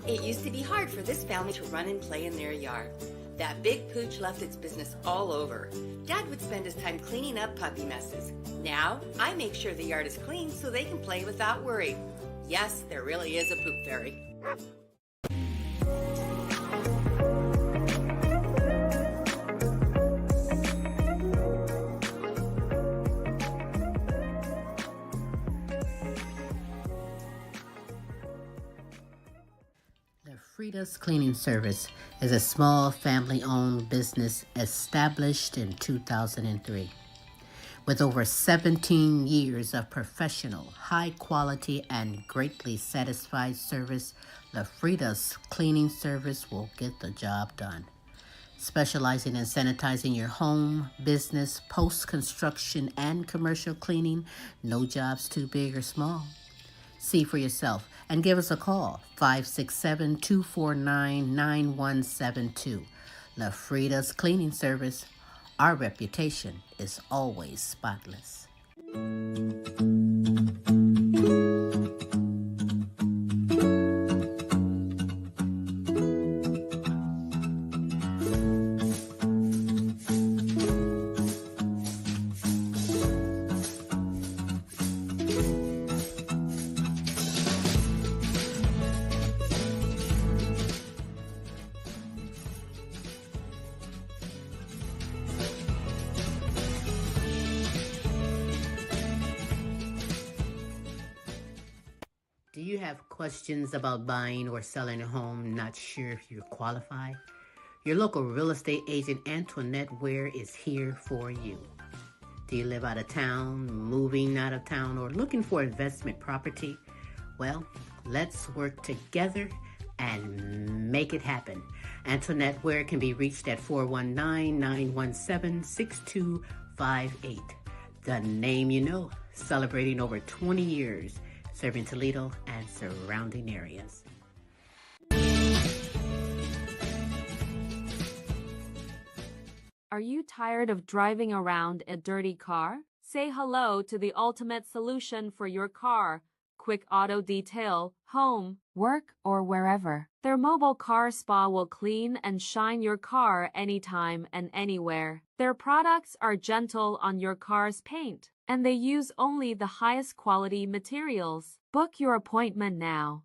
It used to be hard for this family to run and play in their yard. That big pooch left its business all over. Dad would spend his time cleaning up puppy messes. Now, I make sure the yard is clean so they can play without worry. Yes, there really is a poop fairy. Frida's Cleaning Service is a small family-owned business established in 2003. With over 17 years of professional, high-quality, and greatly satisfied service, the Frida's Cleaning Service will get the job done. Specializing in sanitizing your home, business, post-construction, and commercial cleaning, no job's too big or small. See for yourself and give us a call, 567-249-9172. La Frida's Cleaning Service. Our reputation is always spotless. Do you have questions about buying or selling a home, not sure if you're qualified? Your local real estate agent, Antoinette Ware, is here for you. Do you live out of town, moving out of town, or looking for investment property? Well, let's work together and make it happen. Antoinette Ware can be reached at 419-917-6258. The name you know, celebrating over 20 years. Serving Toledo and surrounding areas. Are you tired of driving around a dirty car? Say hello to the ultimate solution for your car. Quick Auto Detail, home, work, or wherever. Their mobile car spa will clean and shine your car anytime and anywhere. Their products are gentle on your car's paint, and they use only the highest quality materials. Book your appointment now.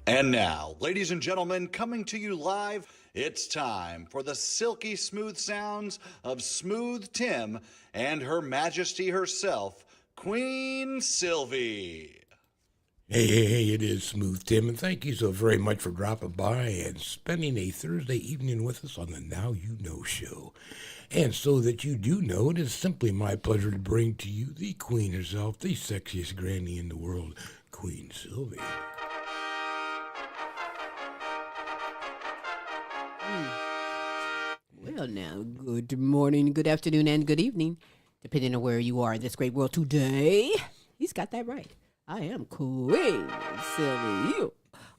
And now, ladies and gentlemen, coming to you live, it's time for the silky smooth sounds of Smooth Tim and Her Majesty herself, Queen Silvy. Hey, it is Smooth Tim, and thank you so very much for dropping by and spending a Thursday evening with us on the Now You Know show. And so that you do know, it is simply my pleasure to bring to you the Queen herself, the sexiest granny in the world, Queen Silvy. Well, now, good morning, good afternoon, and good evening, depending on where you are in this great world today. He's got that right. I am Queen Silvy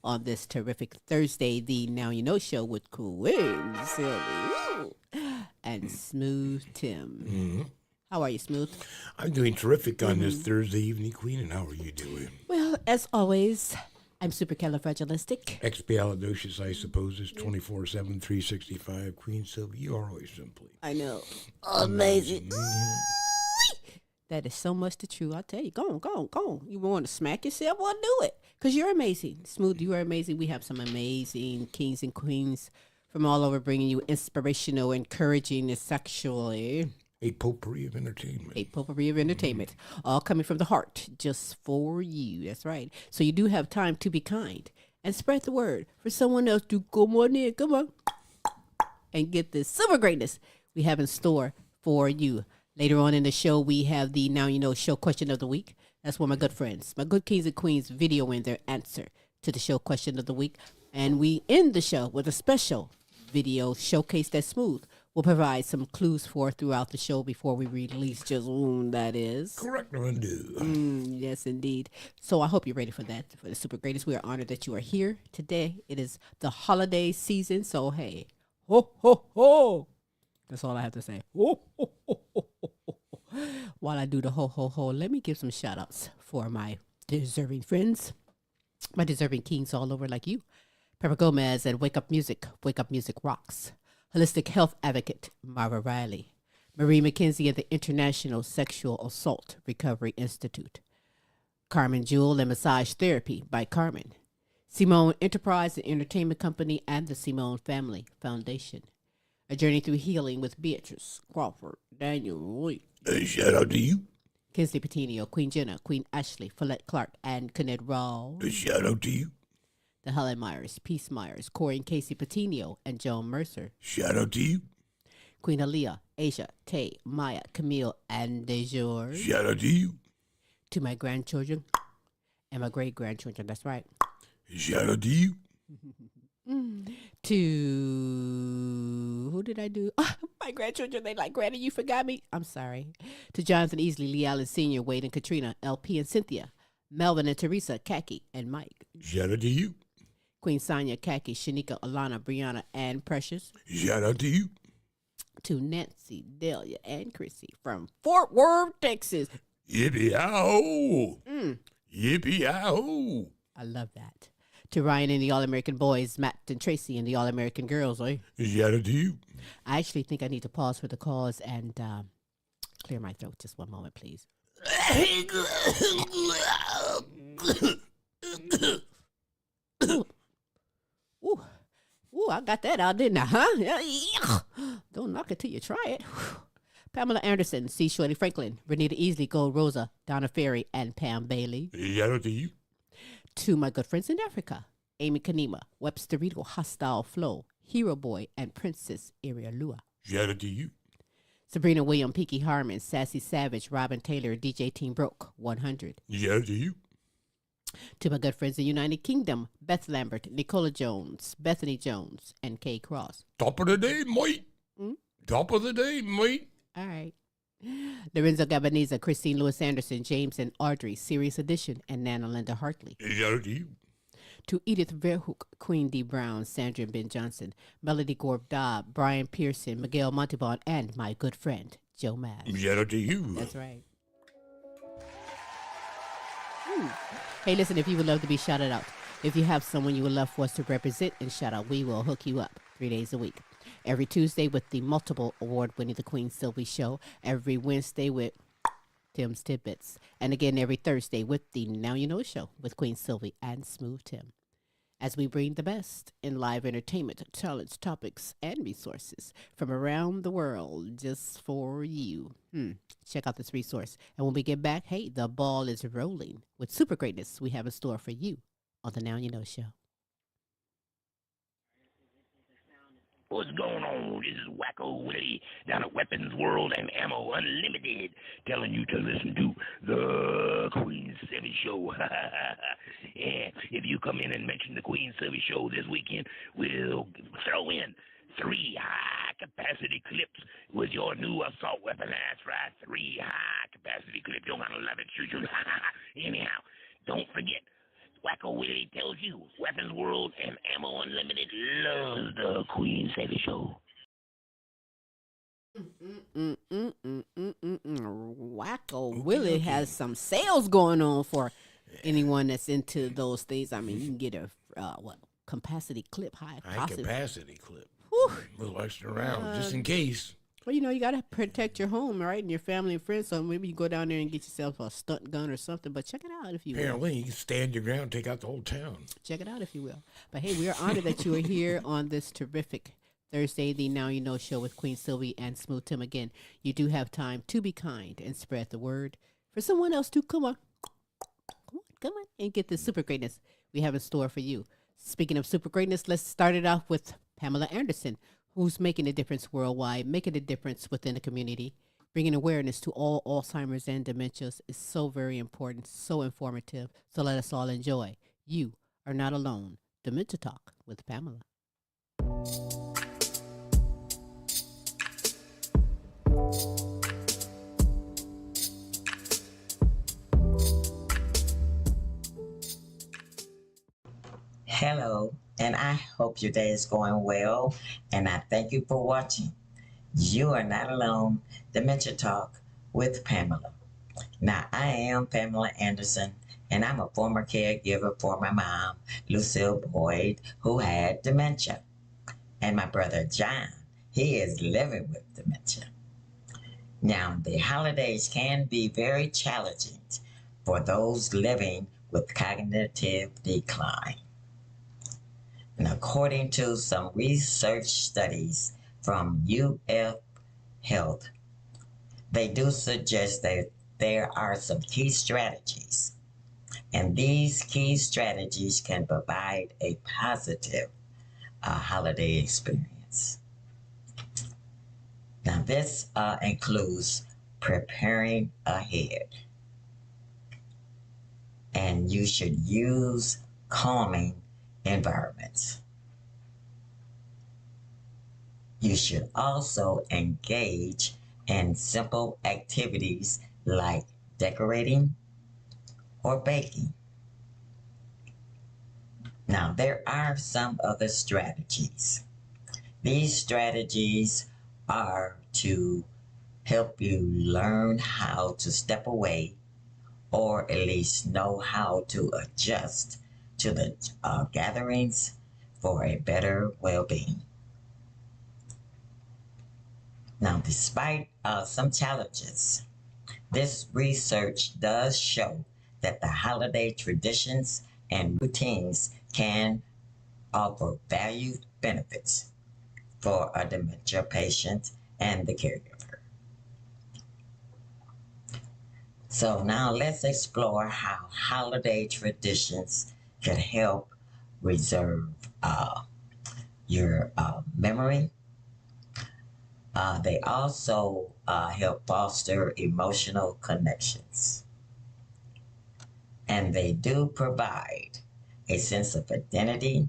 on this terrific Thursday, the Now You Know show with Queen Silvy and Smooth Tim. Mm-hmm. How are you, Smooth? I'm doing terrific on this Thursday evening, Queen, and how are you doing? Well, as always, I'm supercalifragilistic. Expialidocious, I suppose, is 24/7, 365. Queen Silvy, you are always simply. I know. Amazing. That is so much the truth. I tell you, go on. You want to smack yourself? Well, do it. Because you're amazing. Smooth, you are amazing. We have some amazing kings and queens from all over bringing you inspirational, encouraging, and sexually A potpourri of entertainment. A potpourri of entertainment, all coming from the heart, just for you. That's right. So you do have time to be kind and spread the word for someone else to come on, and get this super greatness we have in store for you. Later on in the show, we have the Now You Know show question of the week. That's where my good friends, my good kings and queens, video in their answer to the show question of the week. And we end the show with a special video showcase that's smooth. We'll provide some clues for throughout the show before we release just that is. Correct, undo. Yes, indeed. So I hope you're ready for that, for the super greatest. We are honored that you are here today. It is the holiday season, so hey, ho, ho, ho. That's all I have to say. Ho, ho, ho, ho, ho, ho. While I do the ho, ho, ho, let me give some shout outs for my deserving friends, my deserving kings all over like you. Pepper Gomez at Wake Up Music Rocks. Holistic Health Advocate, Mara Riley. Marie McKenzie at the International Sexual Assault Recovery Institute. Carmen Jewel and Massage Therapy by Carmen. Simone Enterprise and Entertainment Company and the Simone Family Foundation. A Journey Through Healing with Beatrice Crawford, Daniel Lee. Shout out to you. Kinsley Petiniot, Queen Jenna, Queen Ashley, Follette Clark, and Kennette Rawls. Shout out to you. The Helen Myers, Peace Myers, Corey and Casey Petiniot, and Joan Mercer. Shout out to you. Queen Aaliyah, Asia, Tay, Maya, Camille, and DeJour. Shout out to you. To my grandchildren and my great-grandchildren, that's right. Shout out to you. To, who did I do? My grandchildren, they like, Granny, you forgot me. I'm sorry. To Jonathan Easley, Lee Allen Sr., Wade and Katrina, LP and Cynthia, Melvin and Teresa, Kaki and Mike. Shout out to you. Queen Sonia, Kaki, Shanika, Alana, Brianna, and Precious. Shout out to you. To Nancy, Delia, and Chrissy from Fort Worth, Texas. Yippee-yow. Yippee-yow. I love that. To Ryan and the All-American Boys, Matt and Tracy and the All-American Girls. Shout out to you. I actually think I need to pause for the cause and clear my throat. Just one moment, please. Ooh, I got that out, didn't I, huh? Don't knock it till you try it. Pamela Anderson, C. Shirley Franklin, Renita Easley, Gold Rosa, Donna Ferry, and Pam Bailey. Shout out to you. To my good friends in Africa, Amy Kanima, Webster Rico, Hostile Flow, Hero Boy, and Princess Irialua. Shout out to you. Sabrina William, Peaky Harmon, Sassy Savage, Robin Taylor, DJ Team Broke, 100. Shout out to you. To my good friends in the United Kingdom, Beth Lambert, Nicola Jones, Bethany Jones, and Kay Cross. Top of the day, mate. Top of the day, mate. All right. Lorenzo Gabaniza, Christine Lewis Anderson, James and Audrey, Serious Edition, and Nana Linda Hartley. Shout out to you. To Edith Verhoek, Queen D. Brown, Sandra and Ben Johnson, Melody Gorb Dobb, Brian Pearson, Miguel Montebon, and my good friend, Joe Mass. Shout out to you. That's right. Hey, listen, if you would love to be shouted out, if you have someone you would love for us to represent and shout out, we will hook you up 3 days a week. Every Tuesday with the multiple award-winning The Queen Silvy Show. Every Wednesday with Tim's Tidbits. And again, every Thursday with the Now You Know Show with Queen Silvy and Smooth Tim. As we bring the best in live entertainment, talents, topics, and resources from around the world just for you. Check out this resource. And when we get back, hey, the ball is rolling with super greatness we have in store for you on the Now You Know Show. What's going on? This is Wacko Willie down at Weapons World and Ammo Unlimited, telling you to listen to the Queen Silvy Show. Yeah, if you come in and mention the Queen Silvy Show this weekend, we'll throw in 3 high-capacity clips with your new assault weapon. That's right, 3 high-capacity clips. You're going to love it. Shoot. Anyhow, don't forget, Wacko Willie tells you, Weapons World and Ammo Unlimited loves the Queen Silvy Show. Wacko Willie has some sales going on for anyone that's into those things. I mean, you can get a capacity clip, high capacity clip. Whew. A little extra round, just in case. Well, you know, you got to protect your home, right, and your family and friends. So maybe you go down there and get yourself a stunt gun or something. But check it out if you will. Apparently, you can stand your ground, take out the whole town. Check it out if you will. But hey, we are honored that you are here on this terrific Thursday, the Now You Know show with Queen Silvy and Smooth Tim again. You do have time to be kind and spread the word for someone else to come on, and get this super greatness we have in store for you. Speaking of super greatness, let's start it off with Pamela Anderson, who's making a difference worldwide, making a difference within the community. Bringing awareness to all Alzheimer's and dementias is so very important, so informative. So let us all enjoy. You are not alone. Dementia Talk with Pamela. Hello, and I hope your day is going well, and I thank you for watching. You are not alone. Dementia Talk with Pamela. Now, I am Pamela Anderson, and I'm a former caregiver for my mom, Michele Boyd, who had dementia. And my brother, John, he is living with dementia. Now, the holidays can be very challenging for those living with cognitive decline. And according to some research studies from UF Health, they do suggest that there are some key strategies. And these key strategies can provide a positive holiday experience. Now, this includes preparing ahead. And you should use calming environments. You should also engage in simple activities like decorating or baking. Now, there are some other strategies. These strategies are to help you learn how to step away or at least know how to adjust to the gatherings for a better well-being. Now, despite some challenges, this research does show that the holiday traditions and routines can offer valued benefits for a dementia patient and the caregiver. So now let's explore how holiday traditions can help reserve your memory. They also help foster emotional connections. And they do provide a sense of identity.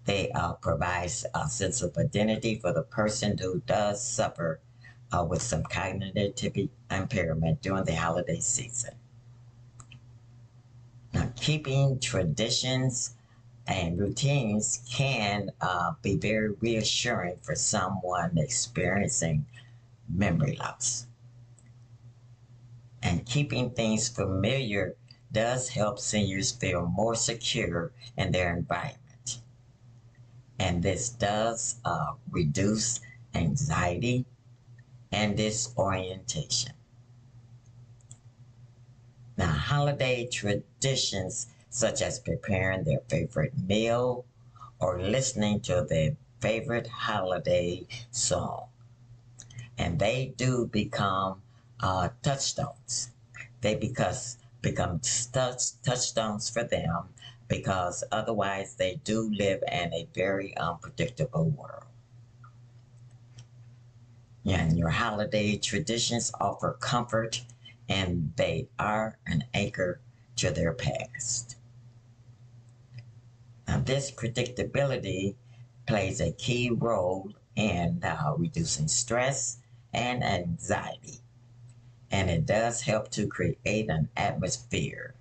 They provide a sense of identity for the person who does suffer with some cognitive impairment during the holiday season. Now, keeping traditions and routines can be very reassuring for someone experiencing memory loss. And keeping things familiar does help seniors feel more secure in their environment. And this does reduce anxiety and disorientation. Now, holiday traditions such as preparing their favorite meal or listening to their favorite holiday song. And they do become touchstones. They become touchstones for them because otherwise they do live in a very unpredictable world. And your holiday traditions offer comfort, and they are an anchor to their past. Now, this predictability plays a key role in reducing stress and anxiety. And it does help to create an atmosphere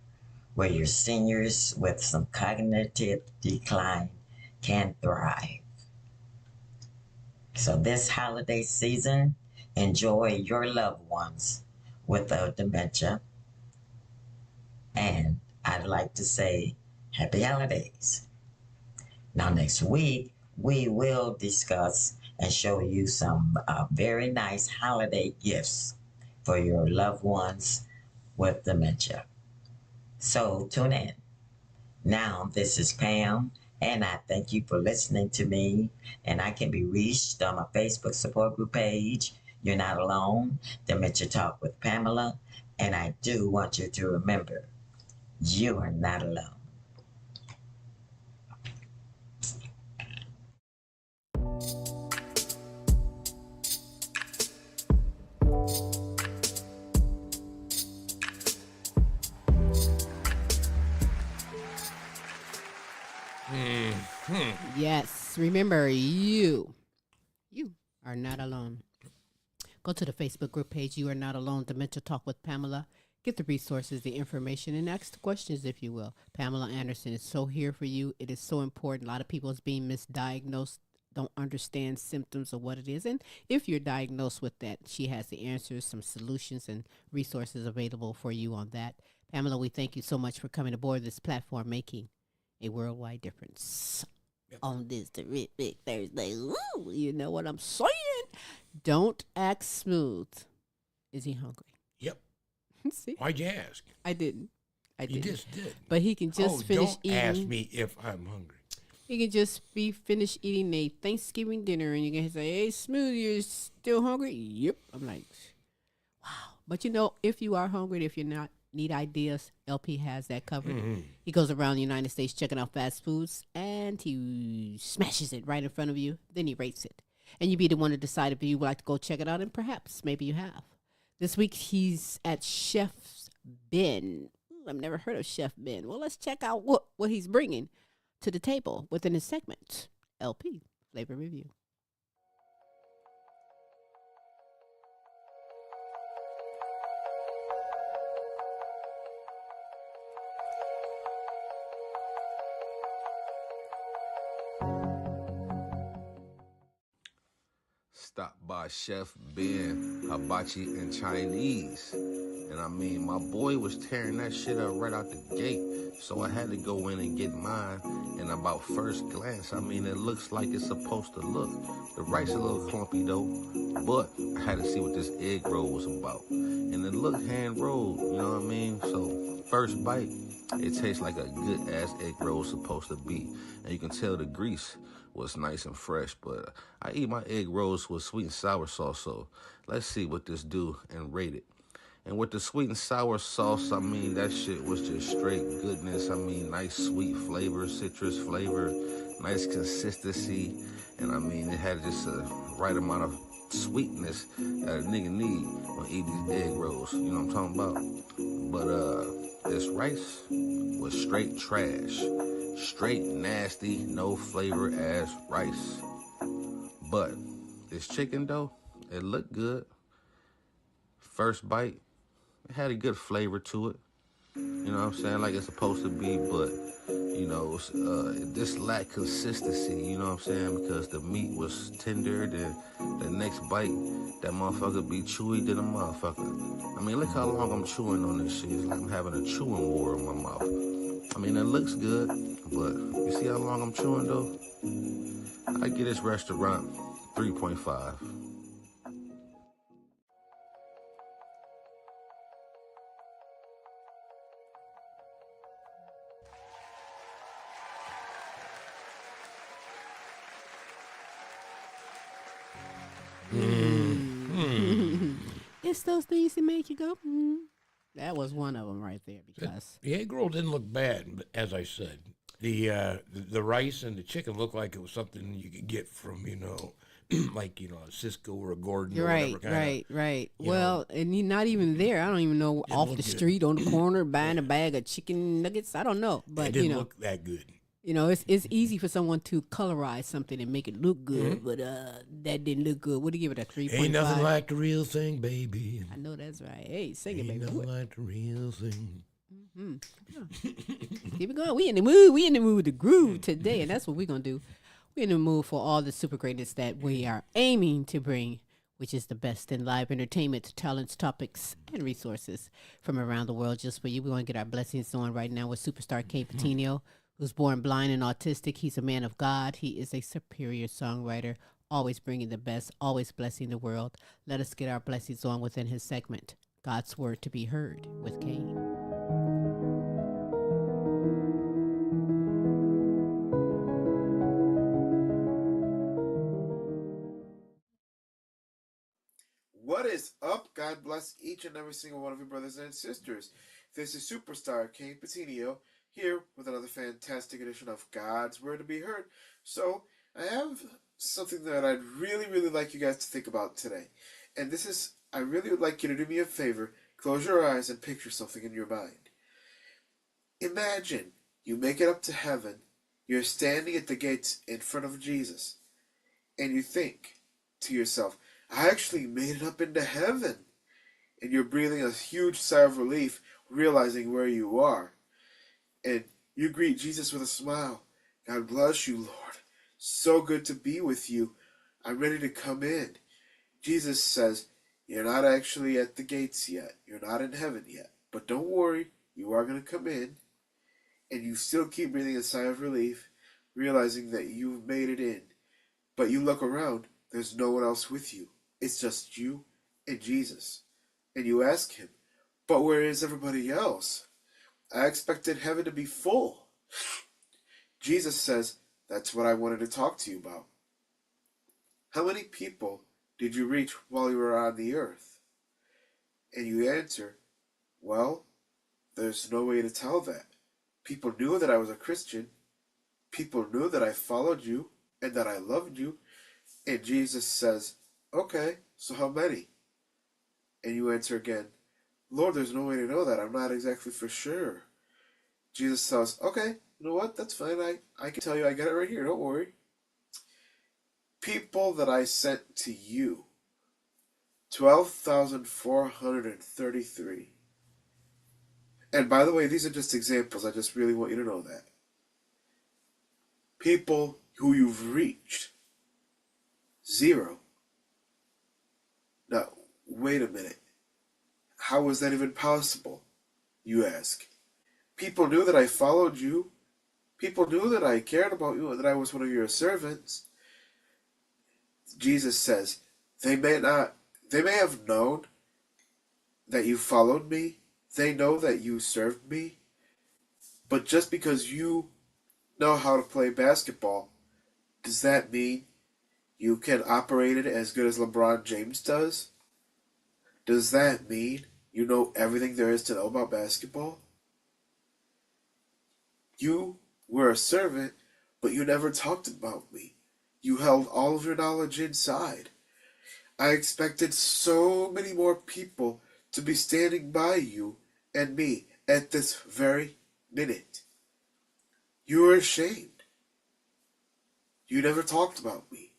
where your seniors with some cognitive decline can thrive. So this holiday season, enjoy your loved ones with dementia. And I'd like to say happy holidays. Now, next week, we will discuss and show you some very nice holiday gifts for your loved ones with dementia. So tune in. Now, this is Pam, And I thank you for listening to me. And I can be reached on my Facebook support group page. You're Not Alone, Dementia Talk with Pamela. And I do want you to remember, you are not alone. Yes, remember, you are not alone. Go to the Facebook group page, You Are Not Alone, Dementia Talk with Pamela. Get the resources, the information, and ask the questions, if you will. Pamela Anderson is so here for you. It is so important. A lot of people is being misdiagnosed, don't understand symptoms of what it is. And if you're diagnosed with that, she has the answers, some solutions, and resources available for you on that. Pamela, we thank you so much for coming aboard this platform, making a worldwide difference. Yep. On this terrific Thursday. Woo, you know what I'm saying? Don't act smooth. Is he hungry? Yep. See? Why'd you ask? I didn't. You just did. But he can just finish eating. Don't ask me if I'm hungry. He can just be finished eating a Thanksgiving dinner and you can say, hey, Smooth, you're still hungry? Yep. I'm like, wow. But you know, if you are hungry, if you're not, need ideas, LP has that covered. Mm-hmm. He goes around the United States checking out fast foods and he smashes it right in front of you. Then he rates it. And you be the one to decide if you would like to go check it out, and perhaps maybe you have. This week he's at Chef's Ben. I've never heard of Chef Ben. Well, let's check out what he's bringing to the table within his segment, LP Flavor Review. Stopped by Chef Ben, hibachi and Chinese. And I mean, my boy was tearing that shit up right out the gate. So I had to go in and get mine. And about first glance, I mean, it looks like it's supposed to look. The rice a little clumpy though, but I had to see what this egg roll was about. And it looked hand rolled, you know what I mean? So first bite, it tastes like a good ass egg roll supposed to be. And you can tell the grease was nice and fresh, but I eat my egg rolls with sweet and sour sauce, so let's see what this do and rate it. And with the sweet and sour sauce, I mean, that shit was just straight goodness. I mean, nice sweet flavor, citrus flavor, nice consistency, and I mean, it had just a right amount of sweetness that a nigga need when eating these egg rolls, you know what I'm talking about? But this rice was straight trash. Straight nasty, no flavor ass rice. But this chicken though, it looked good. First bite, it had a good flavor to it. You know what I'm saying? Like it's supposed to be, but you know, this lacked consistency, you know what I'm saying? Because the meat was tender, then the next bite, that motherfucker be chewy than a motherfucker. I mean, look how long I'm chewing on this shit. It's like I'm having a chewing war in my mouth. I mean, it looks good, but you see how long I'm chewing, though? I give this restaurant 3.5. It's those things that make you go, That was one of them right there, because the egg roll didn't look bad, but as I said, the rice and the chicken looked like it was something you could get from, you know, like, you know, a Cisco or a Gordon or whatever kind of. Right. Well, and you're not even there. I don't even know, off the street on the corner buying a bag of chicken nuggets. I don't know, but it didn't look that good. You know, it's easy for someone to colorize something and make it look good, but that didn't look good. What do you give it, a 3.5? Ain't nothing like the real thing, baby. I know that's right. Hey, sing it, baby. Ain't nothing like the real thing. Keep it going. We in the mood. We in the mood to groove today, and that's what we're going to do. We're in the mood for all the super greatness that we are aiming to bring, which is the best in live entertainment, talents, topics, and resources from around the world just for you. We're going to get our blessings on right now with superstar Kayne Petiniot, who's born blind and autistic. He's a man of God. He is a superior songwriter, always bringing the best, always blessing the world. Let us get our blessings on within his segment, God's Word to be Heard with Kayne. God bless each and every single one of your brothers and sisters. This is Superstar Kayne Petiniot here with another fantastic edition of God's Word to be Heard. So, I have something that I'd really like you guys to think about today. And this is, I really would like you to do me a favor, close your eyes and picture something in your mind. Imagine you make it up to heaven, you're standing at the gates in front of Jesus, and you think to yourself, I actually made it up into heaven. And you're breathing a huge sigh of relief, realizing where you are. And you greet Jesus with a smile. God bless you, Lord. So good to be with you. I'm ready to come in. Jesus says, you're not actually at the gates yet. You're not in heaven yet. But don't worry, you are going to come in. And you still keep breathing a sigh of relief, realizing that you've made it in. But you look around, there's no one else with you. It's just you and Jesus. And you ask him, but where is everybody else? I expected heaven to be full. Jesus says, that's what I wanted to talk to you about. How many people did you reach while you were on the earth? And you answer, well, there's no way to tell that. People knew that I was a Christian. People knew that I followed you and that I loved you. And Jesus says, okay, so how many? And you answer again, Lord, there's no way to know that. I'm not exactly for sure. Jesus says, okay, you know what? That's fine. I can tell you I got it right here. Don't worry. People that I sent to you, 12,433. And by the way, these are just examples. I just really want you to know that. People who you've reached, 0. Now, wait a minute. How was that even possible, you ask? People knew that I followed you. People knew that I cared about you and that I was one of your servants. Jesus says, they may have known that you followed me. They know that you served me. But just because you know how to play basketball, does that mean you can operate it as good as LeBron James does? Does that mean you know everything there is to know about basketball? You were a servant, but you never talked about me. You held all of your knowledge inside. I expected so many more people to be standing by you and me at this very minute. You were ashamed. You never talked about me.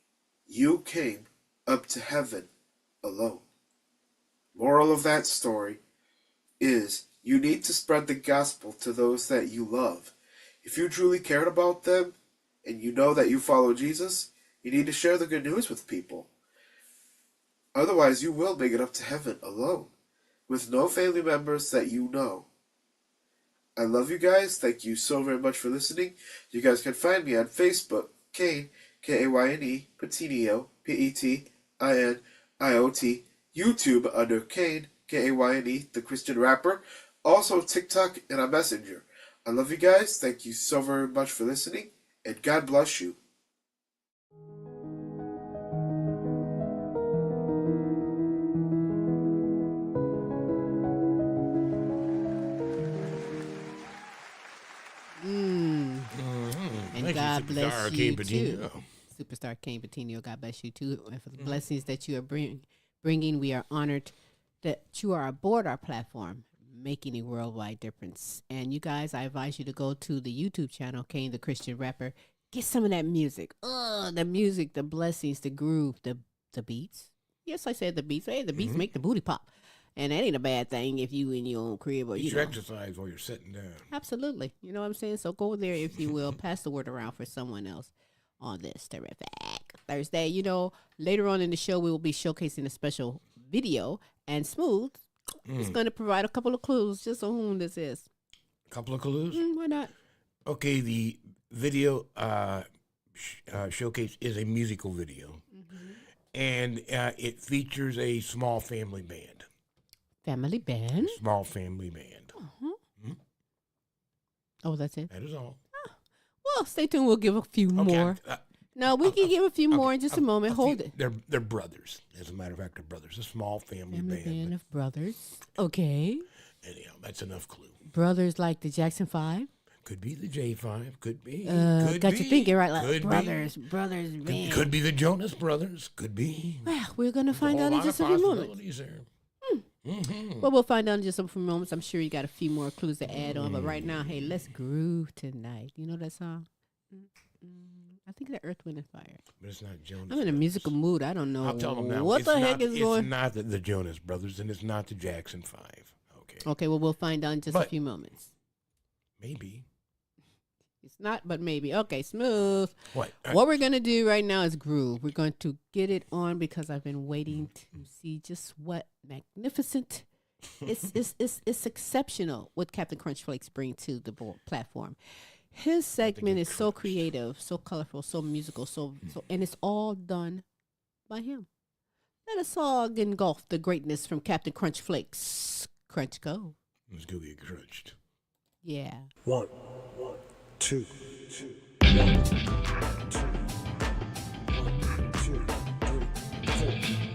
You came up to heaven alone. Moral of that story is you need to spread the gospel to those that you love. If you truly cared about them and you know that you follow Jesus, you need to share the good news with people. Otherwise, you will make it up to heaven alone, with no family members that you know. I love you guys. Thank you so very much for listening. You guys can find me on Facebook, Kayne, Kayne, Petiniot, Petiniot, YouTube under Kayne, Kayne, the Christian rapper, also TikTok and a Messenger. I love you guys. Thank you so very much for listening, and God bless you. And God bless you too. Petiniot. Superstar Kayne Petiniot, God bless you too. And for the blessings that you are bringing, we are honored that you are aboard our platform, making a worldwide difference. And you guys, I advise you to go to the YouTube channel, Kayne the Christian Rapper. Get some of that music. The music, the blessings, the groove, the beats. Yes, I said the beats. Hey, the beats make the booty pop. And that ain't a bad thing if you in your own crib or You should exercise while you're sitting down. Absolutely. You know what I'm saying? So go there, if you will. Pass the word around for someone else on this terrific Thursday. You know, later on in the show, we will be showcasing a special video. And Smooth is going to provide a couple of clues just on whom this is. A couple of clues? Why not? Okay, the video showcase is a musical video. And it features a small family band. Family band? Small family band. Oh, that's it? That is all. Well, stay tuned. We'll give a few more. No, we can give a few more in just a moment. Hold it. They're brothers. As a matter of fact, they're brothers. A small family band. Band of brothers. Okay. Anyhow, that's enough clue. Brothers like the Jackson 5. Could be the J5. Could be. Got you thinking, right? Like Could brothers be. band. Could be the Jonas Brothers. Could be. Well, we're going to find out in just a few moments. There. Mm-hmm. Well, we'll find out in just a few moments. I'm sure you got a few more clues to add on. But right now, hey, let's groove tonight. You know that song? I think the Earth, Wind, and Fire. But it's not Jonas. I'm in a musical mood. I don't know. I'll tell them now. What the heck is going on? It's not the Jonas Brothers, and it's not the Jackson 5. Okay. Okay, well, we'll find out in just a few moments. Maybe. It's not, but maybe. Okay, smooth. What? What we're going to do right now is groove. We're going to get it on because I've been waiting to see just what magnificent. It's exceptional what Captain Krunchflakes bring to the platform. His segment is so creative, so colorful, so musical, so and it's all done by him. Let us all engulf the greatness from Captain Krunchflakes. Crunch go. Let's go get crunched. Yeah. 1, 2, 2. 1, 2, 3, 4.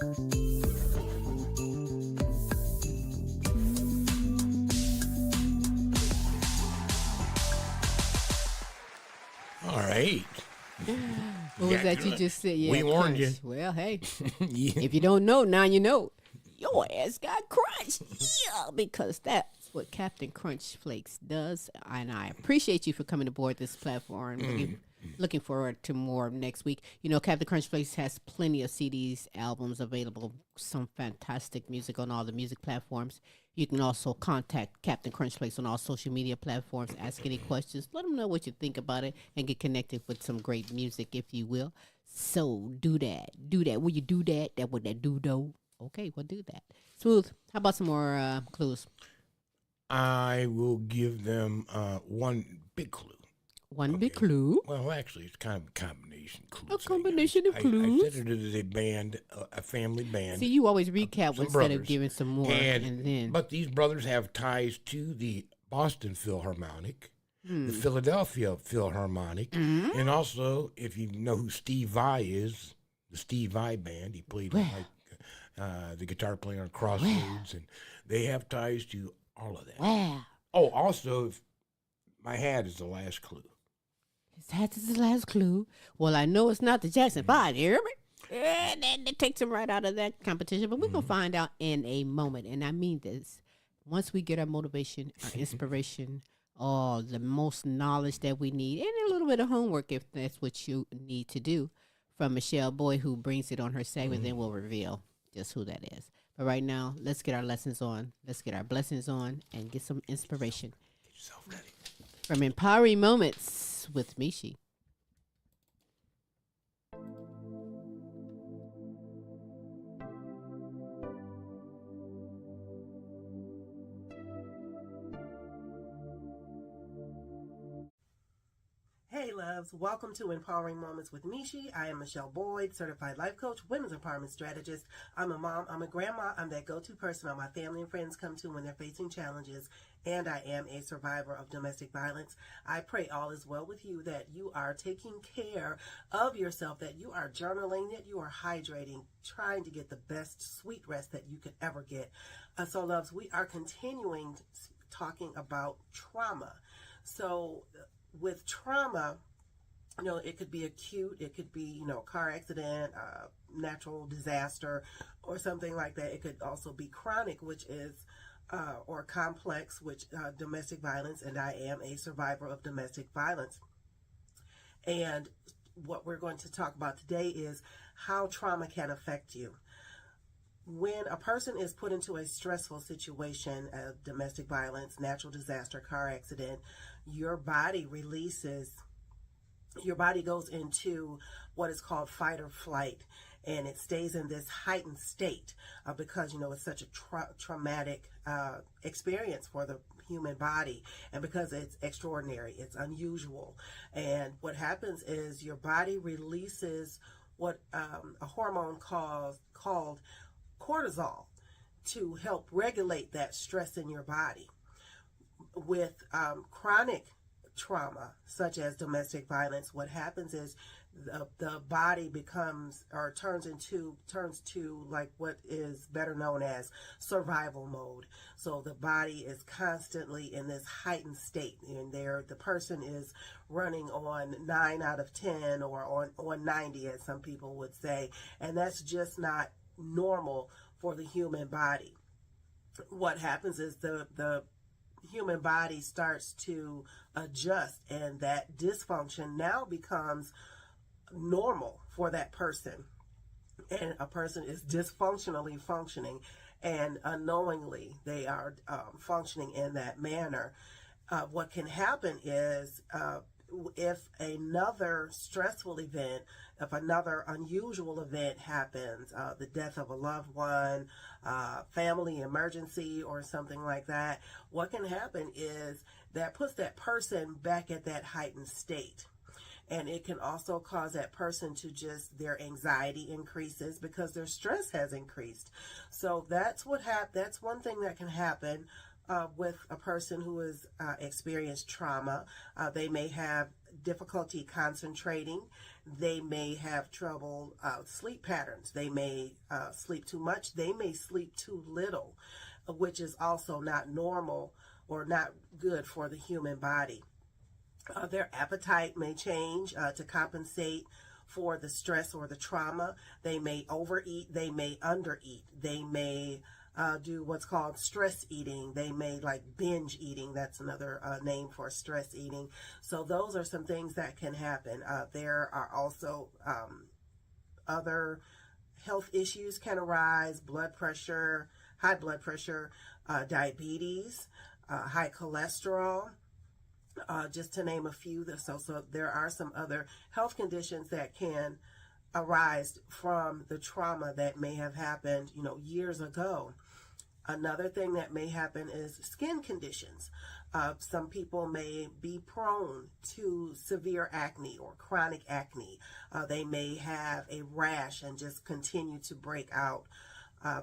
All right. What was that you just said? Yeah, we warned Krunch. you. Well, hey, Yeah. if you don't know, now you know. Your ass got Krunch. Yeah, because that's what Captain Krunchflakes does. And I appreciate you for coming aboard this platform. Looking forward to more next week. You know, Captain Krunchflakes has plenty of CDs, albums available, some fantastic music on all the music platforms. You can also contact Captain Krunchflakes on all social media platforms, ask any questions, let them know what you think about it, and get connected with some great music, if you will. So do that. Do that. Will you do that? That what that do, though? Okay, we'll do that. Smooth. How about some more clues? I will give them one big clue. One big clue. Well, actually, it's kind of a combination of clues. A combination of clues. I said it is a band, a family band. See, you always recap some instead brothers. of giving some more. And then. But these brothers have ties to the Boston Philharmonic, the Philadelphia Philharmonic, and also, if you know who Steve Vai is, the Steve Vai band, he played the guitar player on Crossroads, and they have ties to all of that. Wow. Oh, also, my hat is the last clue. His hat is the last clue. Well, I know it's not the Jackson 5, you hear me? That takes him right out of that competition, but we're going to find out in a moment. And I mean this. Once we get our motivation, our inspiration, all the most knowledge that we need, and a little bit of homework if that's what you need to do, from Michele Boyd, who brings it on her segment, then we'll reveal just who that is. But right now, let's get our lessons on. Let's get our blessings on and get some inspiration. Get yourself ready. From Empowering Moments with Michi. Hey loves, welcome to Empowering Moments with Michi. I am Michele Boyd, certified life coach, women's empowerment strategist. I'm a mom, I'm a grandma, I'm that go-to person all my family and friends come to when they're facing challenges, and I am a survivor of domestic violence. I pray all is well with you, that you are taking care of yourself, that you are journaling, that you are hydrating, trying to get the best sweet rest that you could ever get. So loves, we are continuing talking about trauma. So with trauma, you know, it could be acute, it could be, you know, car accident, natural disaster, or something like that. It could also be chronic, which is, or complex, which domestic violence, and I am a survivor of domestic violence. And what we're going to talk about today is how trauma can affect you. When a person is put into a stressful situation, domestic violence, natural disaster, car accident, your body goes into what is called fight or flight, and it stays in this heightened state because, you know, it's such a traumatic experience for the human body, and because it's extraordinary, it's unusual. And what happens is your body releases what a hormone called cortisol to help regulate that stress in your body. With chronic trauma, such as domestic violence, what happens is the body becomes, or turns to like what is better known as survival mode. So the body is constantly in this heightened state, and the person is running on 9 out of 10 or on 90, as some people would say, and that's just not normal for the human body. What happens is the human body starts to adjust, and that dysfunction now becomes normal for that person. And a person is dysfunctionally functioning, and unknowingly they are functioning in that manner. What can happen is if another stressful event, if another unusual event happens, the death of a loved one, family emergency, or something like that, what can happen is that puts that person back at that heightened state. And it can also cause that person to their anxiety increases because their stress has increased. So that's that's one thing that can happen with a person who has experienced trauma. They may have difficulty concentrating. They may have trouble sleep patterns. They may sleep too much. They may sleep too little, which is also not normal or not good for the human body. Their appetite may change to compensate for the stress or the trauma. They may overeat. They may undereat. They may do what's called stress eating. They may like binge eating. That's another name for stress eating. So those are some things that can happen. There are also other health issues can arise: blood pressure, high blood pressure, diabetes, high cholesterol. Just to name a few. So there are some other health conditions that can arise from the trauma that may have happened, years ago. Another thing that may happen is skin conditions. Some people may be prone to severe acne or chronic acne. They may have a rash and just continue to break out.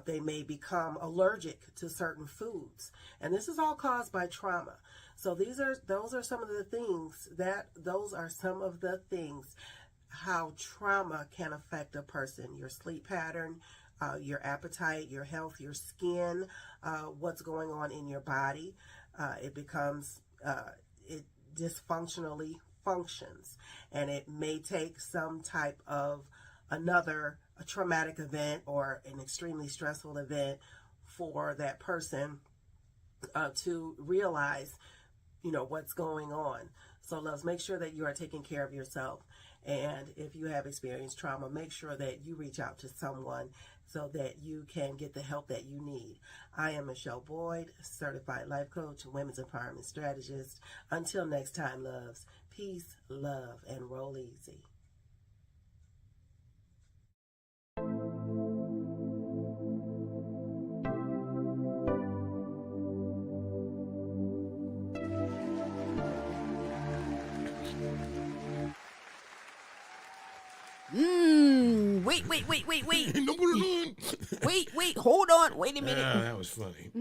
They may become allergic to certain foods. And this is all caused by trauma. So those are some of the things how trauma can affect a person: your sleep pattern, your appetite, your health, your skin, what's going on in your body. It becomes, it dysfunctionally functions, and it may take some type of a traumatic event or an extremely stressful event for that person to realize, what's going on. So let's make sure that you are taking care of yourself. And if you have experienced trauma, make sure that you reach out to someone so that you can get the help that you need. I am Michele Boyd, certified life coach, women's empowerment strategist. Until next time, loves, peace, love, and roll easy. Wait. No, put it on. Wait, hold on. Wait a minute. That was funny.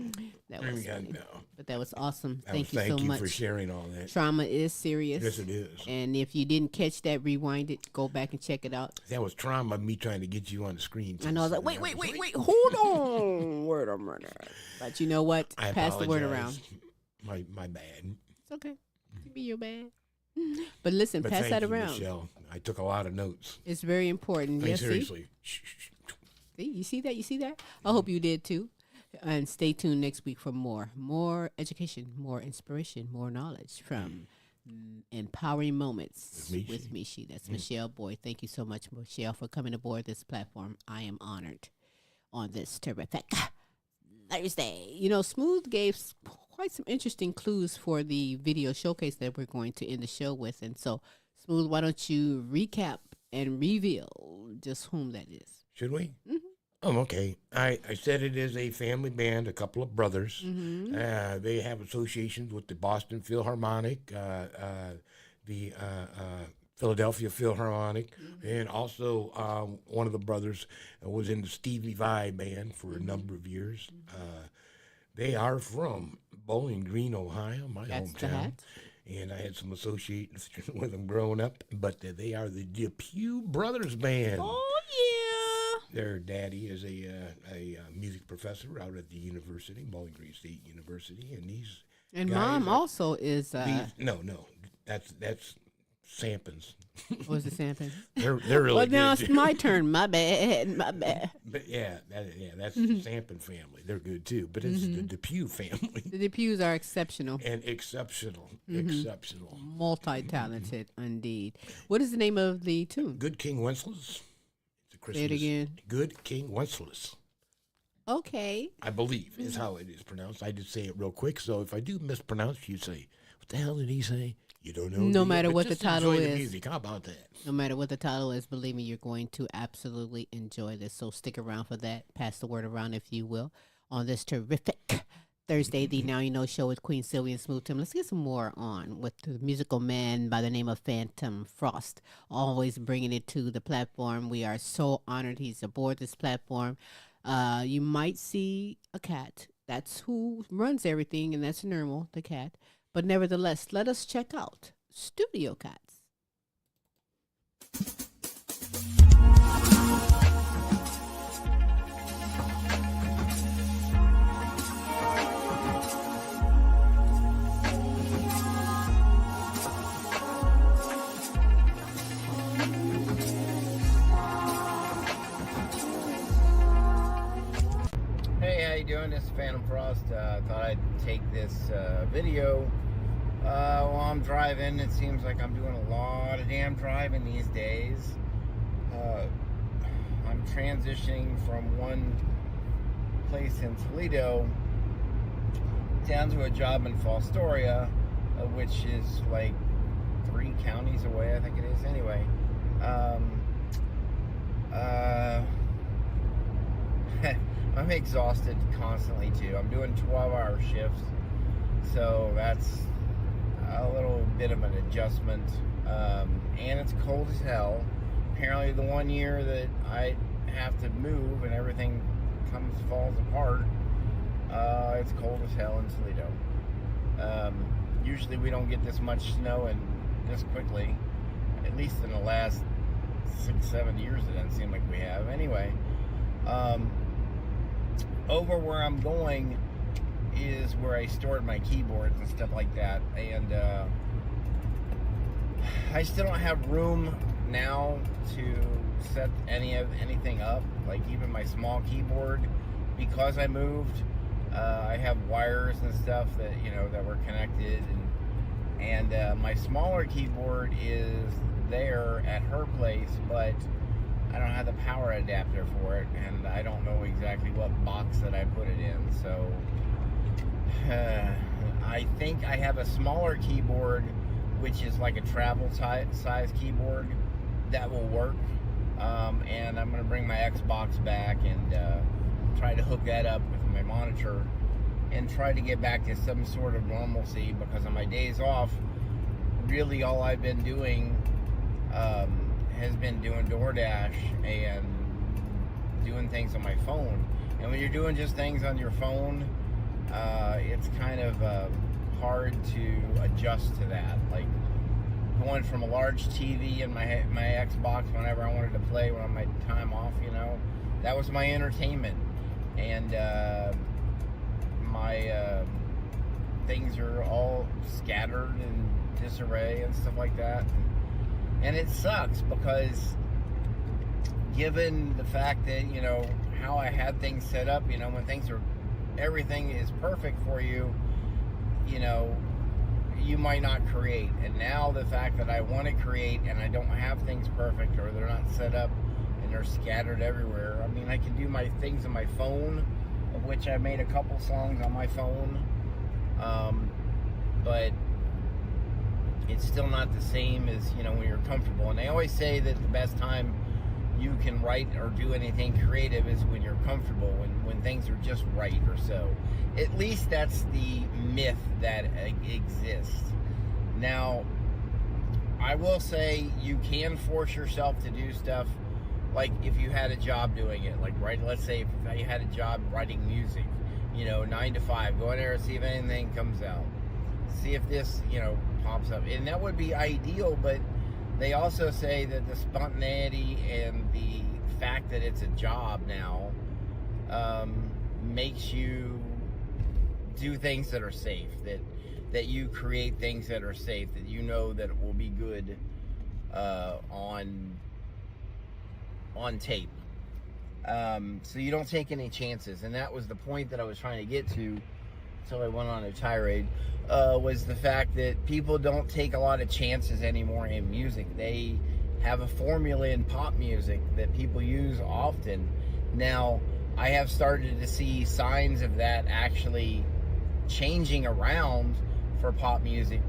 That was funny. No. But that was awesome. Thank you so much for sharing all that. Trauma is serious. Yes, it is. And if you didn't catch that, rewind it. Go back and check it out. That was trauma, me trying to get you on the screen. I know. I was like, wait. Hold on. Word a minute. But you know what? I Pass the word apologize. around. My bad. It's okay. It could be your bad. But listen, But pass thank that you, around. Michele. I took a lot of notes. It's very important. I mean, Yes, seriously. See, you see that? I hope you did too. And stay tuned next week for more education, more inspiration, more knowledge from Empowering Moments with Michi. That's Michele Boyd. Thank you so much, Michele, for coming aboard this platform. I am honored on this terrific Thursday. Smooth gave quite some interesting clues for the video showcase that we're going to end the show with. And so, Smooth, why don't you recap and reveal just whom that is? Should we? Mm-hmm. Oh, okay. I said it is a family band, a couple of brothers. Mm-hmm. They have associations with the Boston Philharmonic, the Philadelphia Philharmonic, and also one of the brothers was in the Stevie Vai band for a number of years. They are from Bowling Green, Ohio, my hometown. And I had some associations with them growing up, but they are the DePue Brothers Band. Oh, yeah. Their daddy is a music professor out at the university, Bowling Green State University, and these And guys Mom also is. no, that's Sampins. What's the Sampins? They're really well, good. now it's my turn. My bad. But that's the Sampin family. They're good too. But it's the DePue family. The DePues are exceptional. And exceptional. Multi-talented, indeed. What is the name of the tune? Good King Wenceslas. It's a Christmas. Say it again. Good King Wenceslas. Okay. I believe is how it is pronounced. I just say it real quick. So if I do mispronounce, you say, "What the hell did he say?" You don't know. No matter what the title enjoy is. the music. How about that? No matter what the title is, believe me, you're going to absolutely enjoy this. So stick around for that. Pass the word around, if you will, on this terrific Thursday, the Now You Know show with Queen Silvy and Smooth Tim. Let's get some more on with the musical man by the name of Fantom Frost, always bringing it to the platform. We are so honored he's aboard this platform. You might see a cat. That's who runs everything, and that's normal, the cat. But nevertheless, let us check out Studio Cats. Doing this Phantom Frost. Thought I'd take this video while I'm driving. It seems like I'm doing a lot of damn driving these days. I'm transitioning from one place in Toledo down to a job in Fostoria, which is like 3 counties away, I think it is. Anyway, I'm exhausted constantly too. I'm doing 12-hour shifts, so that's a little bit of an adjustment. And it's cold as hell. Apparently the one year that I have to move and everything falls apart, it's cold as hell in Toledo. Usually we don't get this much snow and this quickly, at least in the last 6-7 years it doesn't seem like we have. Anyway, over where I'm going is where I stored my keyboards and stuff like that, and I still don't have room now to set anything up, like even my small keyboard, because I moved. I have wires and stuff that that were connected, and my smaller keyboard is there at her place, but I don't have the power adapter for it, and I don't know exactly what box that I put it in. So I think I have a smaller keyboard, which is like a travel size keyboard, that will work. And I'm going to bring my Xbox back and try to hook that up with my monitor and try to get back to some sort of normalcy, because on my days off, really all I've been doing has been doing DoorDash and doing things on my phone. And when you're doing just things on your phone, it's kind of hard to adjust to that. Like going from a large TV and my Xbox whenever I wanted to play on my time off, that was my entertainment. And my things are all scattered and disarray and stuff like that. And it sucks, because given the fact that, how I had things set up, when everything is perfect for you, you might not create. And now the fact that I want to create and I don't have things perfect, or they're not set up and they're scattered everywhere. I mean, I can do my things on my phone, of which I made a couple songs on my phone, but it's still not the same as, when you're comfortable. And they always say that the best time you can write or do anything creative is when you're comfortable, when things are just right or so. At least that's the myth that exists. Now, I will say you can force yourself to do stuff, like if you had a job doing it, like let's say if you had a job writing music, 9 to 5, go in there and see if anything comes out. See if this, pops up. And that would be ideal, but they also say that the spontaneity and the fact that it's a job now makes you do things that are safe, that you create things that are safe, that that it will be good on tape. So you don't take any chances. And that was the point that I was trying to get to until I went on a tirade, was the fact that people don't take a lot of chances anymore in music. They have a formula in pop music that people use often. Now, I have started to see signs of that actually changing around for pop music,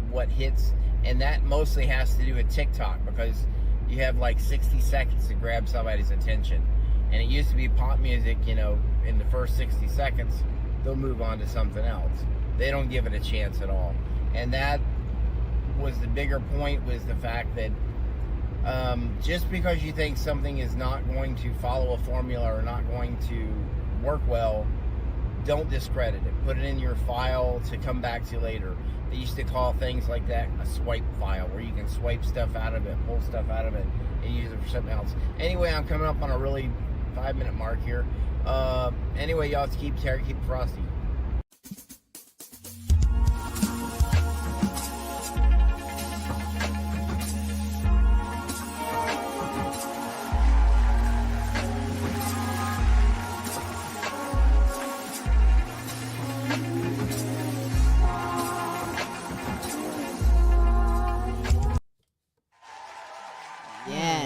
what hits, and that mostly has to do with TikTok, because you have like 60 seconds to grab somebody's attention. And it used to be pop music, in the first 60 seconds, they'll move on to something else. They don't give it a chance at all. And that was the bigger point, was the fact that just because you think something is not going to follow a formula or not going to work well, don't discredit it. Put it in your file to come back to later. They used to call things like that a swipe file, where you can swipe stuff out of it, pull stuff out of it, and use it for something else. Anyway, I'm coming up on a really 5-minute mark here. Anyway, y'all, keep it frosty.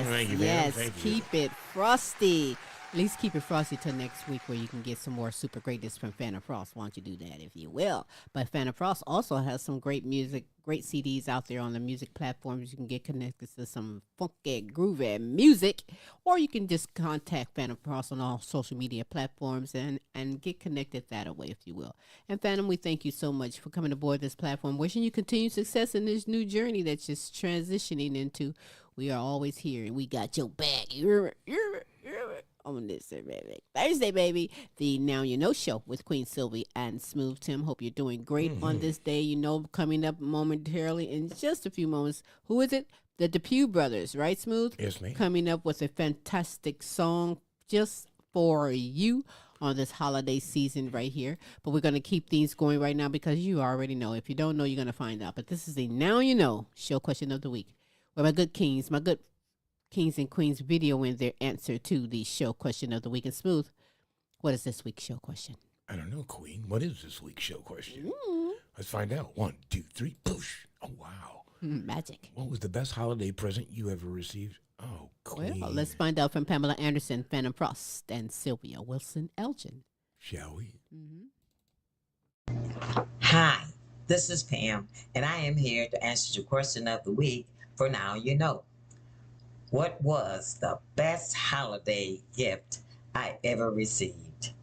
Thank you, Yes, Thank you. keep it frosty. At least keep it frosty till next week, where you can get some more super greatness from Fantom Frost. Why don't you do that if you will? But Fantom Frost also has some great music, great CDs out there on the music platforms. You can get connected to some funky, groovy music, or you can just contact Fantom Frost on all social media platforms and get connected that way, if you will. And Fantom, we thank you so much for coming aboard this platform. Wishing you continued success in this new journey that's just transitioning into. We are always here, and we got your back. On this Thursday, baby. The Now You Know show with Queen Silvy and Smooth Tim. Hope you're doing great on this day. You know, coming up momentarily in just a few moments. Who is it? The Depew Brothers, right, Smooth? Yes, ma'am. Coming up with a fantastic song just for you on this holiday season right here. But we're going to keep things going right now because you already know. If you don't know, you're going to find out. But this is the Now You Know show question of the week, where my good kings and queens video in their answer to the show question of the week. And Smooth, what is this week's show question? I don't know, Queen. What is this week's show question? Let's find out. 1, 2, 3, push. Oh, wow. Magic. What was the best holiday present you ever received? Oh, Queen. Well, let's find out from Pamela Anderson, Fantom Frost, and Sylvia Wilson Elgin. Shall we? Hi, this is Pam, and I am here to answer your question of the week for Now You Know. What was the best holiday gift I ever received?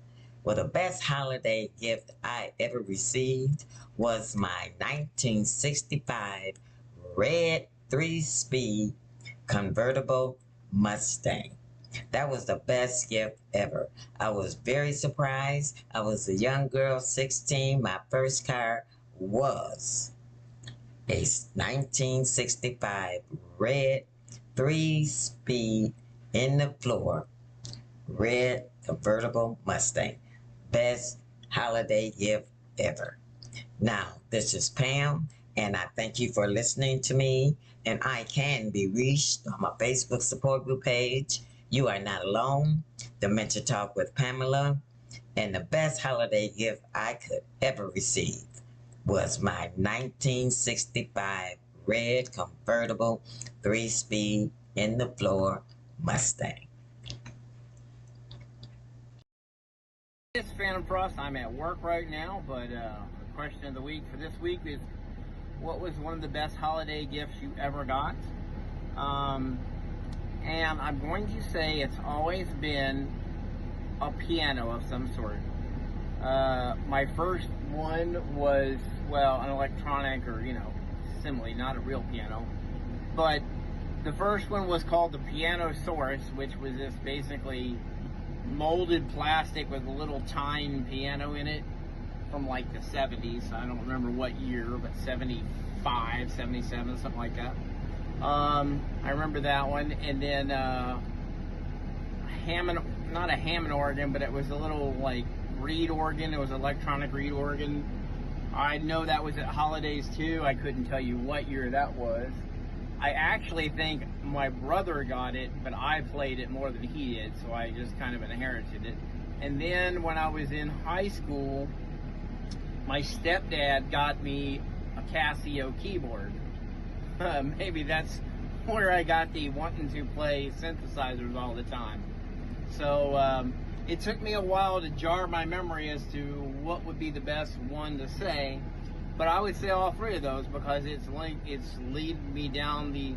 Well, the best holiday gift I ever received was my 1965 red 3-speed convertible Mustang. That was the best gift ever. I was very surprised. I was a young girl, 16. My first car was a 1965 red 3-speed in the floor red convertible Mustang. Best holiday gift ever. Now, this is Pam, and I thank you for listening to me. And I can be reached on my Facebook support group page. You Are Not Alone, Dementia Talk with Pamela. And the best holiday gift I could ever receive was my 1965 red convertible 3-speed in the floor Mustang. It's Fantom Frost. I'm at work right now, but the question of the week for this week is, what was one of the best holiday gifts you ever got? And I'm going to say it's always been a piano of some sort. My first one was, well, an electronic or, simile, not a real piano. But the first one was called the Pianosaurus, which was this basically molded plastic with a little time piano in it from like the 70s. I don't remember what year, but 75, 77, something like that. I remember that one. And then not a Hammond organ, but it was a little like reed organ. It was an electronic reed organ. I know that was at holidays too. I couldn't tell you what year that was. I actually think my brother got it, but I played it more than he did, so I just kind of inherited it. And then when I was in high school, my stepdad got me a Casio keyboard. Maybe that's where I got the wanting to play synthesizers all the time. So it took me a while to jar my memory as to what would be the best one to say. But I would say all three of those because it's leading me down the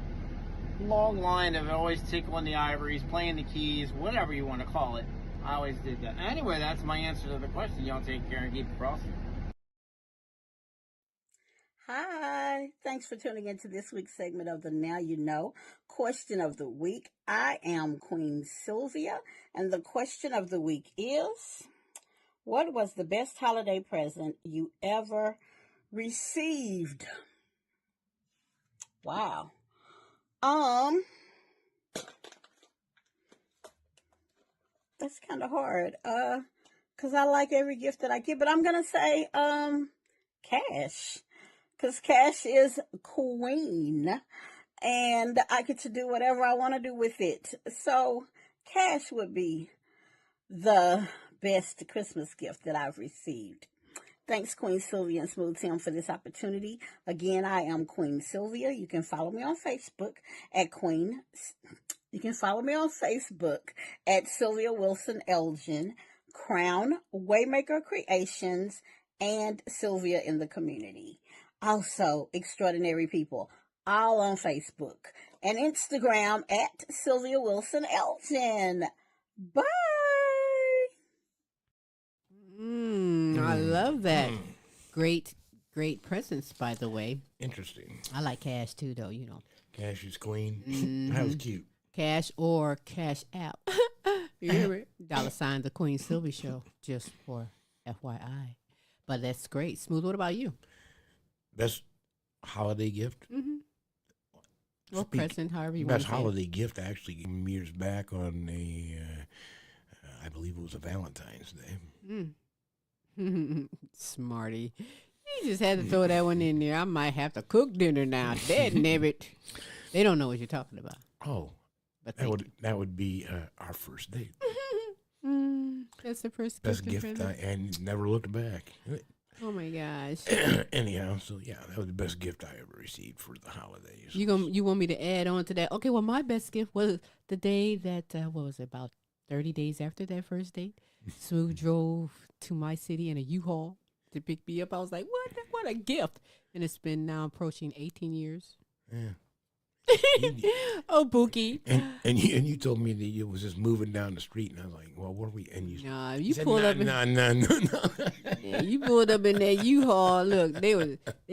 long line of always tickling the ivories, playing the keys, whatever you want to call it. I always did that. Anyway, that's my answer to the question. Y'all take care and keep it frosty. Hi, thanks for tuning into this week's segment of the Now You Know question of the week. I am Queen Sylvia, and the question of the week is, What was the best holiday present you ever received? Wow. That's kind of hard. Cause I like every gift that I get, but I'm gonna say cash. Cause cash is queen, and I get to do whatever I want to do with it. So cash would be the best Christmas gift that I've received. Thanks, Queen Sylvia and Smooth Tim, for this opportunity. Again, I am Queen Sylvia. You can follow me on Facebook at Queen. You can follow me on Facebook at Sylvia Wilson Elgin, Crown Waymaker Creations, and Sylvia in the Community. Also, Extraordinary People, all on Facebook and Instagram at Sylvia Wilson Elgin. Bye. I love that. Great presents, by the way. Interesting. I like cash too, though, you know. Cash is queen. That was cute. Cash or Cash App. You hear me? $ the Queen Sylvie Show, just for FYI. But that's great. Smooth, what about you? Best holiday gift? Or present, however you want to say. Best holiday gift, actually, years back on I believe it was a Valentine's Day. Smarty. You just had to throw that one in there. I might have to cook dinner now. Dad-nabbit. They don't know what you're talking about. Oh, but that would be our first date. That's the first best gift, and never looked back. Oh my gosh. Anyhow, so yeah, that was the best gift I ever received for the holidays. You want me to add on to that? Okay, well, my best gift was the day that what was it, about 30 days after that first date? Smooth drove to my city in a U-Haul to pick me up. I was like, what a gift. And it's been now approaching 18 years. Yeah. Oh, Bookie. And you told me that you was just moving down the street, and I was like, well, what are we? And you said, pulled up. No. Yeah, you pulled up in that U-Haul. Look, they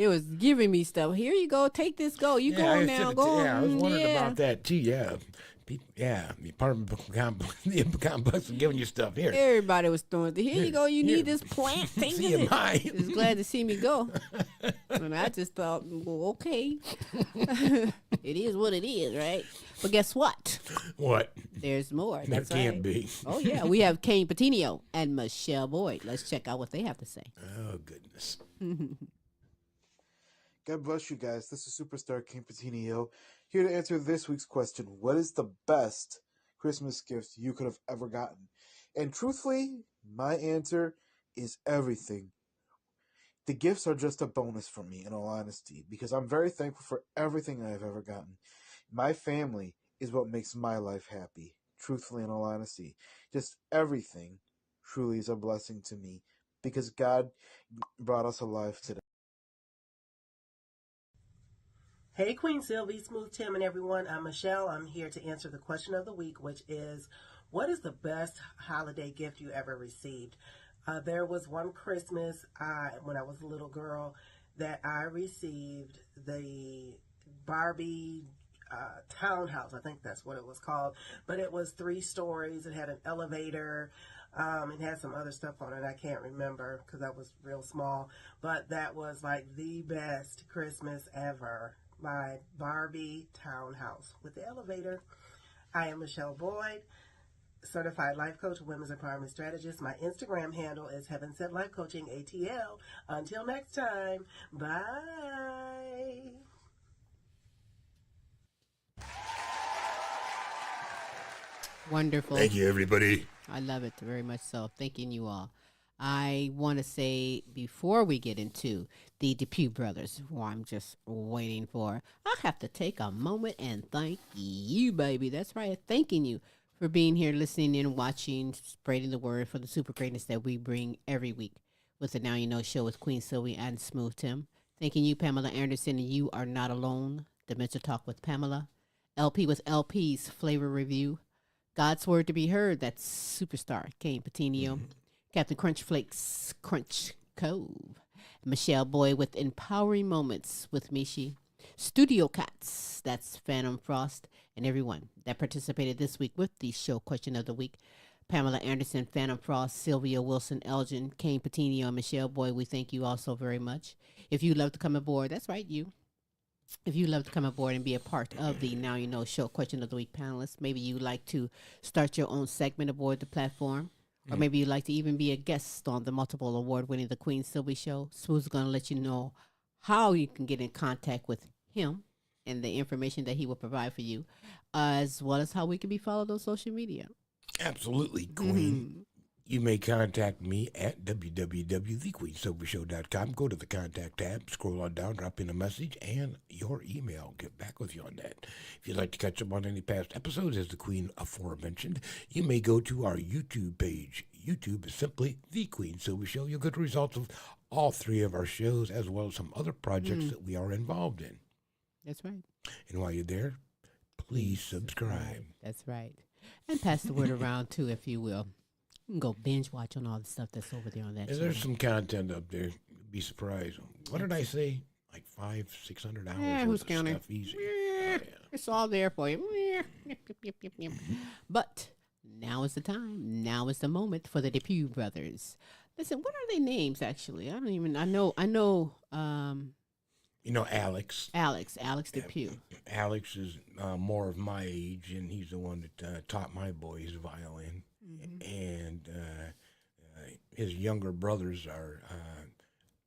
was giving me stuff. Here you go. Take this. Go. You go now. Go. Yeah, I was wondering about that too. Yeah. People, the apartment complex was giving you stuff here. Everybody was throwing it. Here you go. You need this plant. Take it. Just glad to see me go. And I just thought, well, okay. It is what it is, right? But guess what? What? There's more. That can't be. Oh, yeah. We have Kayne, Petiniot, and Michele Boyd. Let's check out what they have to say. Oh, goodness. God bless you guys. This is Superstar Kayne Petiniot, here to answer this week's question. What is the best Christmas gift you could have ever gotten? And truthfully, my answer is everything. The gifts are just a bonus for me, in all honesty, because I'm very thankful for everything I've ever gotten. My family is what makes my life happy, truthfully, in all honesty. Just everything truly is a blessing to me, because God brought us alive today. Hey, Queen Sylvie, Smooth Tim, and everyone. I'm Michelle. I'm here to answer the question of the week, which is, what is the best holiday gift you ever received? There was one Christmas when I was a little girl that I received the Barbie townhouse. I think that's what it was called. But it was 3 stories. It had an elevator. It had some other stuff on it. I can't remember because I was real small. But that was like the best Christmas ever. My Barbie townhouse with the elevator. I am Michele Boyd, certified life coach, women's empowerment strategist. My Instagram handle is Heaven Sent Life Coaching ATL. Until next time, bye. Wonderful. Thank you, everybody. I love it very much so. Thanking you all. I want to say, before we get into the Depew brothers, who I'm just waiting for, I have to take a moment and thank you, baby. That's right. Thanking you for being here, listening in, watching, spreading the word for the super greatness that we bring every week with the Now You Know show with Queen Sylvie and Smooth Tim. Thanking you, Pamela Anderson, and You Are Not Alone, Dementia Talk with Pamela. LP with LPs Flavor Review. God's Word to be Heard, that's Superstar Kayne Petiniot. Captain Krunchflakes, Krunch, Kove. Michele Boyd with Empowering Moments with Michi. Studio Cats, that's Fantom Frost. And everyone that participated this week with the show question of the week. Pamela Anderson, Fantom Frost, Sylvia Wilson, Elgin, Kayne, Petiniot, and Michele Boyd, we thank you all so very much. If you'd love to come aboard, that's right, you. If you'd love to come aboard and be a part of the Now You Know Show Question of the Week panelists, maybe you'd like to start your own segment aboard the platform, or maybe you'd like to even be a guest on the multiple award-winning The Queen Silvy Show. Smooth's going to let you know how you can get in contact with him and the information that he will provide for you, as well as how we can be followed on social media. Absolutely, Queen. You may contact me at www.thequeensilvershow.com. Go to the contact tab, scroll on down, drop in a message, and your email. I'll get back with you on that. If you'd like to catch up on any past episodes, as the Queen aforementioned, you may go to our YouTube page. YouTube is simply The Queen Silvy Show. You'll get the results of all 3 of our shows, as well as some other projects that we are involved in. That's right. And while you're there, please subscribe. That's right. And pass the word around, too, if you will. You can go binge watch on all the stuff that's over there on that channel. There's some content up there. You'd be surprised. What did I say? Like 500-600 hours Yeah, worth who's of counting? stuff easy. It's all there for you. But now is the time. Now is the moment for the Depew brothers. Listen, what are their names, actually? I know, You know, Alex. Alex Depew. Alex is more of my age, and he's the one that taught my boys violin. And his younger brothers are,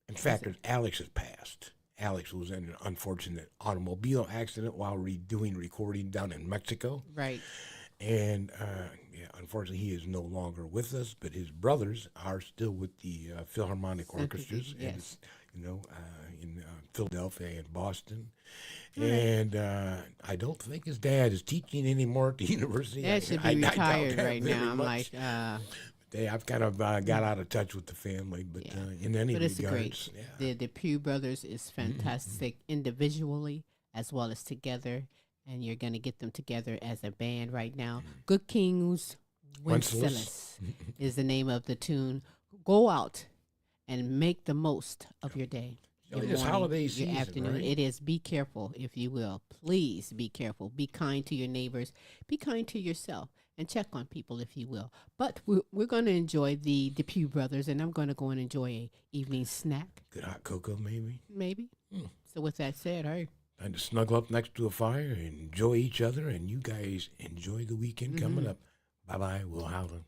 in fact, Alex has passed. Alex was in an unfortunate automobile accident while doing recording down in Mexico. Right. And, unfortunately, he is no longer with us, but his brothers are still with the Philharmonic Orchestras. Yes. In Philadelphia and Boston. And I don't think his dad is teaching anymore at the university. Dad should be retired right now. I'm much. I've kind of got out of touch with the family, but in any it's regards. Great. The Depew brothers is fantastic individually as well as together, and you're going to get them together as a band right now. Good Kings Wenceslas is the name of the tune. Go out and make the most of your day. It's holiday season, your afternoon. right? It is. Be careful, if you will. Please be careful. Be kind to your neighbors. Be kind to yourself. And check on people, if you will. But we're going to enjoy the Depew brothers, and I'm going to go and enjoy a evening snack. Good hot cocoa, maybe? Maybe. So with that said, hey. Time to snuggle up next to a fire and enjoy each other, and you guys enjoy the weekend coming up. Bye-bye. We'll holler.